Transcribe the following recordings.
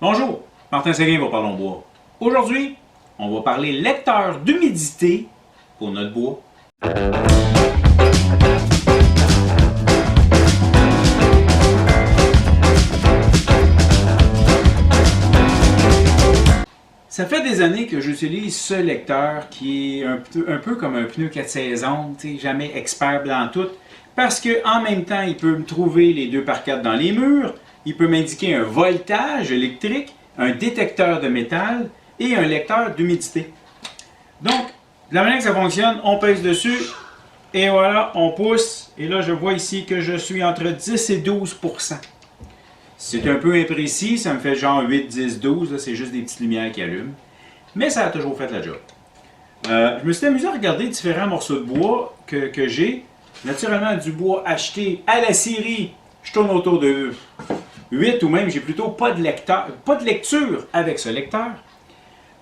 Bonjour, Martin Séguin va parler bois. Aujourd'hui, on va parler lecteur d'humidité pour notre bois. Ça fait des années que j'utilise ce lecteur qui est un peu comme un pneu 4 saisons, jamais expert dans tout, parce qu'en même temps, il peut me trouver les 2x4 dans les murs, il peut m'indiquer un voltage électrique, un détecteur de métal et un lecteur d'humidité. Donc, de la manière que ça fonctionne, on pèse dessus et voilà, on pousse. Et là, je vois ici que je suis entre 10 et 12%. C'est un peu imprécis, ça me fait genre 8, 10, 12, c'est juste des petites lumières qui allument. Mais ça a toujours fait la job. Je me suis amusé à regarder différents morceaux de bois que j'ai. Naturellement, du bois acheté à la série, je tourne autour de 8 ou même, j'ai plutôt pas de lecture avec ce lecteur.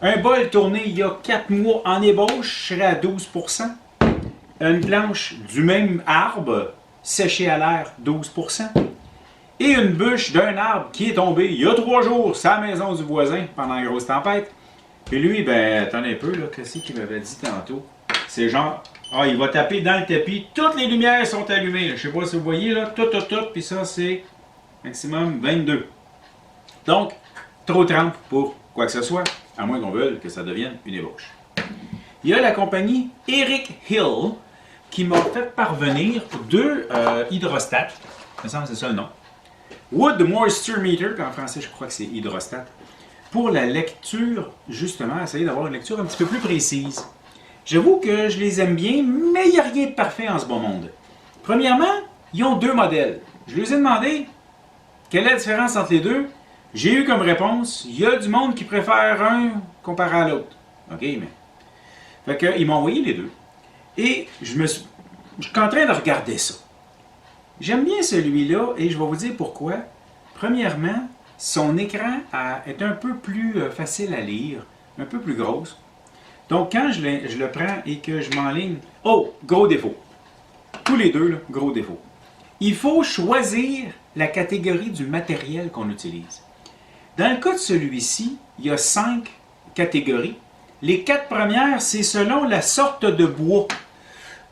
Un bol tourné il y a 4 mois en ébauche, je serais à 12%. Une planche du même arbre, séchée à l'air, 12%. Et une bûche d'un arbre qui est tombé il y a 3 jours sur la maison du voisin pendant la grosse tempête. Et lui, ben, attendez un peu, là, qu'est-ce qu'il m'avait dit tantôt? C'est genre, il va taper dans le tapis, toutes les lumières sont allumées. Là. Je sais pas si vous voyez, là, tout, puis ça, c'est maximum 22. Donc, trop de trempe pour quoi que ce soit, à moins qu'on veuille que ça devienne une ébauche. Il y a la compagnie Eric Hill qui m'a fait parvenir 2 hydrostats. Il me semble que c'est ça le nom. Wood Moisture Meter, puis en français je crois que c'est hydrostat, pour la lecture, justement, essayer d'avoir une lecture un petit peu plus précise. J'avoue que je les aime bien, mais il n'y a rien de parfait en ce beau monde. Premièrement, ils ont 2 modèles. Je leur ai demandé quelle est la différence entre les deux. J'ai eu comme réponse, il y a du monde qui préfère un comparé à l'autre. OK, mais... Fait que, ils m'ont envoyé les 2. Et je suis en train de regarder ça. J'aime bien celui-là et je vais vous dire pourquoi. Premièrement, son écran est un peu plus facile à lire, un peu plus grosse. Donc quand je le prends et que je m'enligne... Oh, gros défaut. Tous les 2, là, gros défaut. Il faut choisir la catégorie du matériel qu'on utilise. Dans le cas de celui-ci, il y a 5 catégories. Les 4 premières, c'est selon la sorte de bois.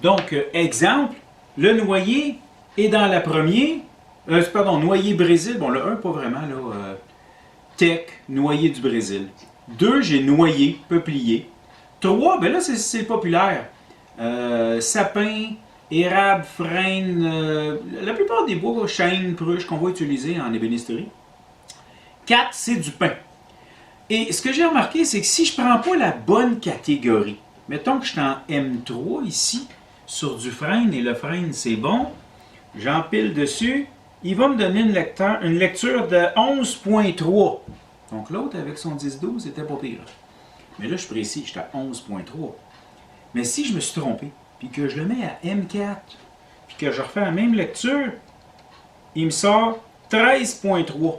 Donc, exemple, le noyer est dans la première, noyer Brésil, bon le 1 pas vraiment, là, Tech, noyer du Brésil. 2, j'ai noyer, peuplier. 3, ben là c'est populaire. Sapin, érable, frêne, la plupart des bois, chêne, pruche qu'on va utiliser en ébénisterie. 4, c'est du pin. Et ce que j'ai remarqué, c'est que si je ne prends pas la bonne catégorie, mettons que je suis en M3 ici, sur du frêne, et le frêne c'est bon, j'empile dessus, il va me donner une lecture de 11.3. Donc l'autre avec son 10-12 c'était pas pire. Mais là je suis précis, j'étais à 11.3. Mais si je me suis trompé, puis que je le mets à M4, puis que je refais la même lecture, il me sort 13.3.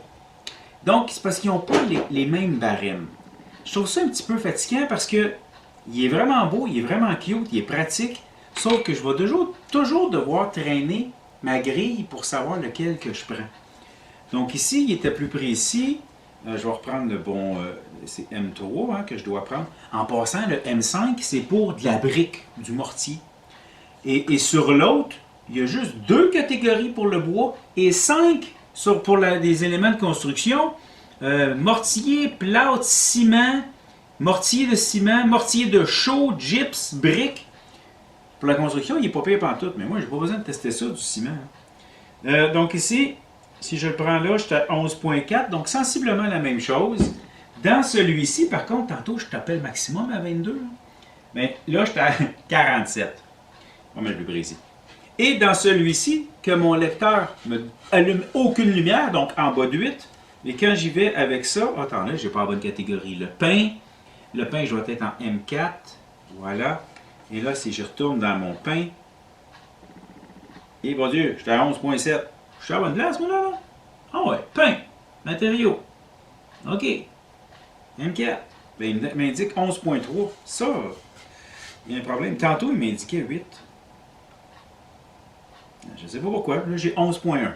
Donc, c'est parce qu'ils n'ont pas les mêmes barèmes. Je trouve ça un petit peu fatigant parce que il est vraiment beau, il est vraiment cute, il est pratique, sauf que je vais toujours devoir traîner ma grille pour savoir lequel que je prends. Donc ici, il était plus précis. Je vais reprendre le bon, c'est M3 que je dois prendre. En passant, le M5, c'est pour de la brique, du mortier. Et sur l'autre, il y a juste 2 catégories pour le bois et 5 pour des éléments de construction, mortier, plâtre, ciment, mortier de ciment, mortier de chaux, gyps, briques. Pour la construction, il n'est pas pire pantoute, mais moi, je n'ai pas besoin de tester ça, du ciment. Donc ici, si je le prends là, je suis à 11.4, donc sensiblement la même chose. Dans celui-ci, par contre, tantôt, je t'appelle maximum à 22. Mais là, je suis à 47. On va mettre le plus précis. Et dans celui-ci, que mon lecteur ne allume aucune lumière, donc en bas de 8. Et quand j'y vais avec ça, attends là, je n'ai pas la bonne catégorie. Le pain, je dois être en M4. Voilà. Et là, si je retourne dans mon pain, et bon Dieu, j'étais à 11.7. Je suis à la bonne place, moi là? Ah ouais, pain, matériaux. OK. M4. Ben, il m'indique 11.3. Ça, il y a un problème. Tantôt, il m'indiquait 8. Je ne sais pas pourquoi. Là, j'ai 11.1.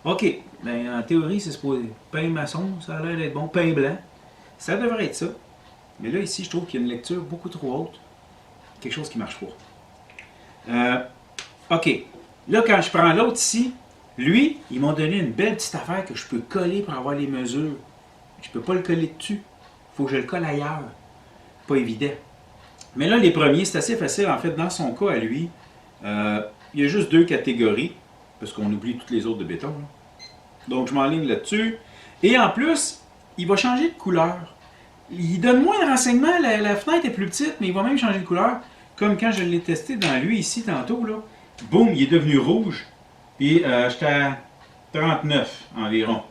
OK. ben, en théorie, c'est supposé. Pain maçon, ça a l'air d'être bon. Pain blanc, ça devrait être ça. Mais là, ici, je trouve qu'il y a une lecture beaucoup trop haute. Quelque chose qui ne marche pas. OK. Là, quand je prends l'autre ici, lui, ils m'ont donné une belle petite affaire que je peux coller pour avoir les mesures. Je ne peux pas le coller dessus. Il faut que je le colle ailleurs. Pas évident. Mais là, les premiers, c'est assez facile. En fait, dans son cas à lui, il y a juste 2 catégories, parce qu'on oublie toutes les autres de béton. Là. Donc, je m'enligne là-dessus. Et en plus, il va changer de couleur. Il donne moins de renseignements. La fenêtre est plus petite, mais il va même changer de couleur. Comme quand je l'ai testé dans lui ici tantôt. Là. Boum, il est devenu rouge. Puis, j'étais à 39 environ.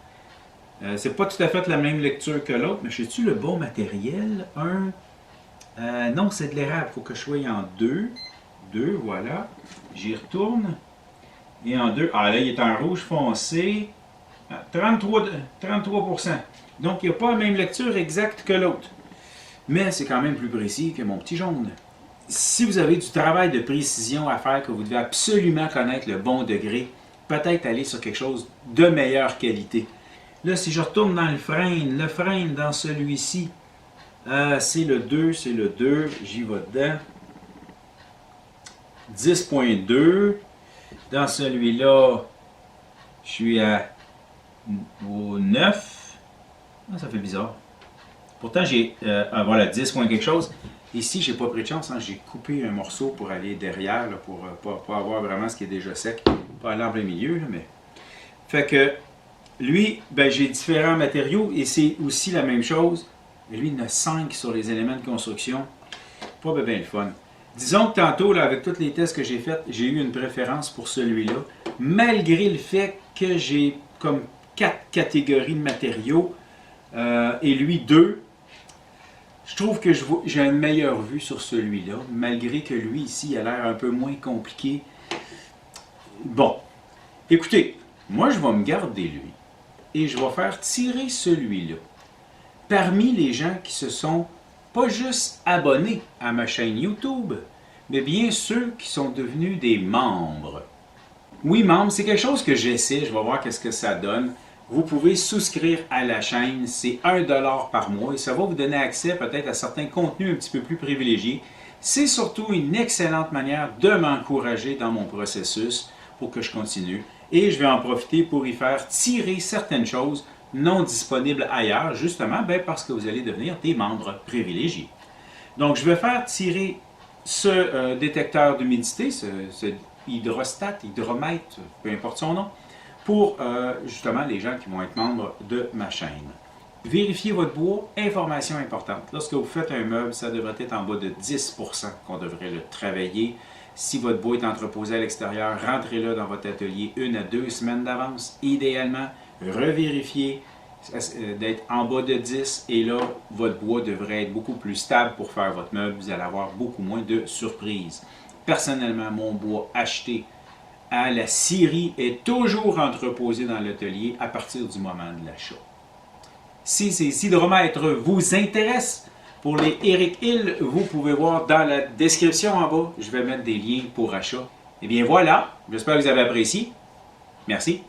C'est pas tout à fait la même lecture que l'autre, mais j'ai-tu le bon matériel? Non, c'est de l'érable. Il faut que je sois en 2. 2, voilà. J'y retourne. Et en 2. Ah là, il est en rouge foncé. 33%. Donc, il n'y a pas la même lecture exacte que l'autre. Mais c'est quand même plus précis que mon petit jaune. Si vous avez du travail de précision à faire, que vous devez absolument connaître le bon degré, peut-être aller sur quelque chose de meilleure qualité. Là, si je retourne dans le frein dans celui-ci, c'est le 2, j'y vais dedans. 10.2. Dans celui-là, je suis au 9. Ah, ça fait bizarre. Pourtant, j'ai, voilà, 10 point quelque chose. Ici, j'ai pas pris de chance. Hein, j'ai coupé un morceau pour aller derrière, là, pour pas avoir vraiment ce qui est déjà sec. Pas aller en plein milieu, là, mais... Fait que, lui, ben, j'ai différents matériaux et c'est aussi la même chose. Mais lui, il y en a 5 sur les éléments de construction. Pas bien le fun. Disons que tantôt, là, avec tous les tests que j'ai faits, j'ai eu une préférence pour celui-là. Malgré le fait que j'ai comme 4 catégories de matériaux et lui 2. Je trouve que j'ai une meilleure vue sur celui-là, malgré que lui, ici, il a l'air un peu moins compliqué. Bon, écoutez, moi, je vais me garder lui et je vais faire tirer celui-là. Parmi les gens qui se sont pas juste abonnés à ma chaîne YouTube, mais bien ceux qui sont devenus des membres. Oui, membres, c'est quelque chose que j'essaie, je vais voir qu'est-ce que ça donne. Vous pouvez souscrire à la chaîne, c'est 1$ par mois et ça va vous donner accès peut-être à certains contenus un petit peu plus privilégiés. C'est surtout une excellente manière de m'encourager dans mon processus pour que je continue. Et je vais en profiter pour y faire tirer certaines choses non disponibles ailleurs, justement parce que vous allez devenir des membres privilégiés. Donc, je vais faire tirer ce détecteur d'humidité, ce hydrostat, hydromètre, peu importe son nom, pour justement les gens qui vont être membres de ma chaîne. Vérifiez votre bois, information importante. Lorsque vous faites un meuble, ça devrait être en bas de 10% qu'on devrait le travailler. Si votre bois est entreposé à l'extérieur, rentrez-le dans votre atelier 1 à 2 semaines d'avance. Idéalement, revérifiez d'être en bas de 10 et là, votre bois devrait être beaucoup plus stable pour faire votre meuble. Vous allez avoir beaucoup moins de surprises. Personnellement, mon bois acheté à la scierie est toujours entreposé dans l'atelier à partir du moment de l'achat. Si ces hydromètres vous intéressent, pour les Eric Hill, vous pouvez voir dans la description en bas, je vais mettre des liens pour achat. Et bien voilà, j'espère que vous avez apprécié. Merci.